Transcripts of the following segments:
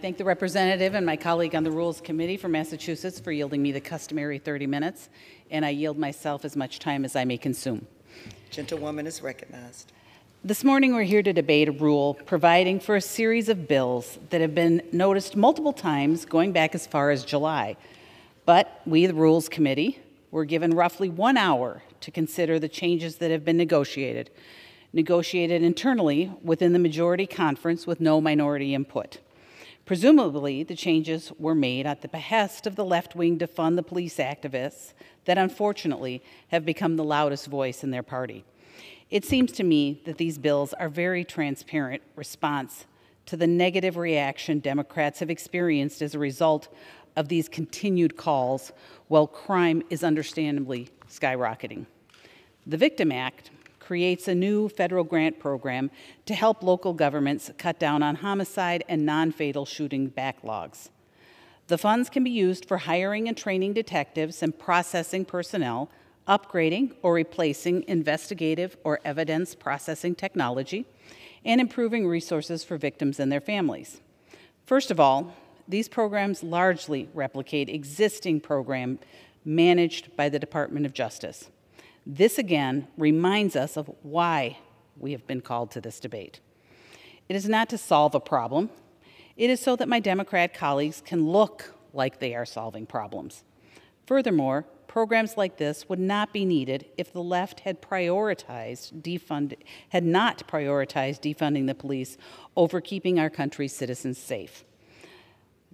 thank the representative and my colleague on the Rules Committee from Massachusetts for yielding me the customary 30 minutes, and I yield myself as much time as I may consume. Gentlewoman is recognized. This morning we're here to debate a rule providing for a series of bills that have been noticed multiple times going back as far as July. But we, the Rules Committee, were given roughly 1 hour to consider the changes that have been negotiated internally within the majority conference with no minority input. Presumably, the changes were made at the behest of the left wing defund the police activists that unfortunately have become the loudest voice in their party. It seems to me that these bills are very transparent response to the negative reaction Democrats have experienced as a result of these continued calls while crime is understandably skyrocketing. The Victim Act creates a new federal grant program to help local governments cut down on homicide and non-fatal shooting backlogs. The funds can be used for hiring and training detectives and processing personnel, upgrading or replacing investigative or evidence processing technology, and improving resources for victims and their families. First of all, these programs largely replicate existing programs managed by the Department of Justice. This again reminds us of why we have been called to this debate. It is not to solve a problem. It is so that my Democrat colleagues can look like they are solving problems. Furthermore, programs like this would not be needed if the left had not prioritized defunding the police over keeping our country's citizens safe.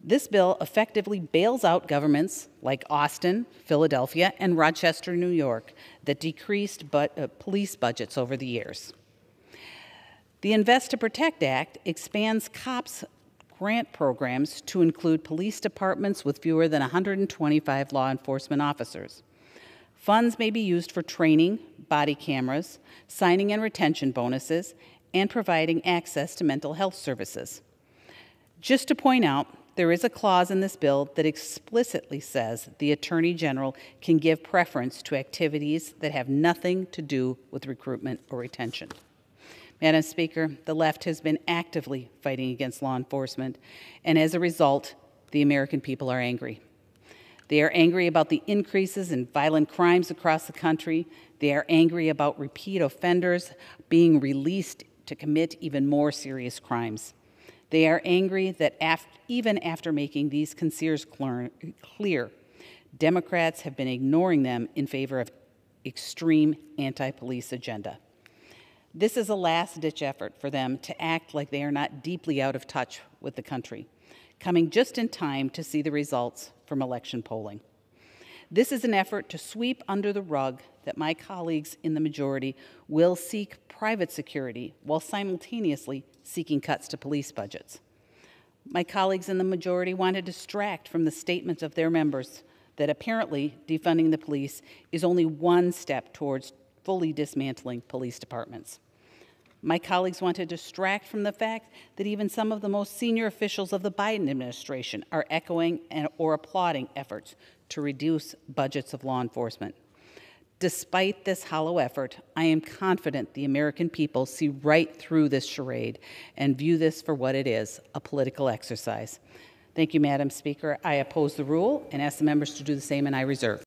This bill effectively bails out governments like Austin, Philadelphia, and Rochester, New York, that decreased police budgets over the years. The Invest to Protect Act expands COPS grant programs to include police departments with fewer than 125 law enforcement officers. Funds may be used for training, body cameras, signing and retention bonuses, and providing access to mental health services. Just to point out, there is a clause in this bill that explicitly says the Attorney General can give preference to activities that have nothing to do with recruitment or retention. Madam Speaker, the left has been actively fighting against law enforcement, and as a result, the American people are angry. They are angry about the increases in violent crimes across the country. They are angry about repeat offenders being released to commit even more serious crimes. They are angry that even after making these concerns clear, Democrats have been ignoring them in favor of extreme anti-police agenda. This is a last-ditch effort for them to act like they are not deeply out of touch with the country, coming just in time to see the results from election polling. This is an effort to sweep under the rug that my colleagues in the majority will seek private security while simultaneously seeking cuts to police budgets. My colleagues in the majority want to distract from the statements of their members that apparently defunding the police is only one step towards fully dismantling police departments. My colleagues want to distract from the fact that even some of the most senior officials of the Biden administration are echoing or applauding efforts to reduce budgets of law enforcement. Despite this hollow effort, I am confident the American people see right through this charade and view this for what it is, a political exercise. Thank you, Madam Speaker. I oppose the rule and ask the members to do the same, and I reserve.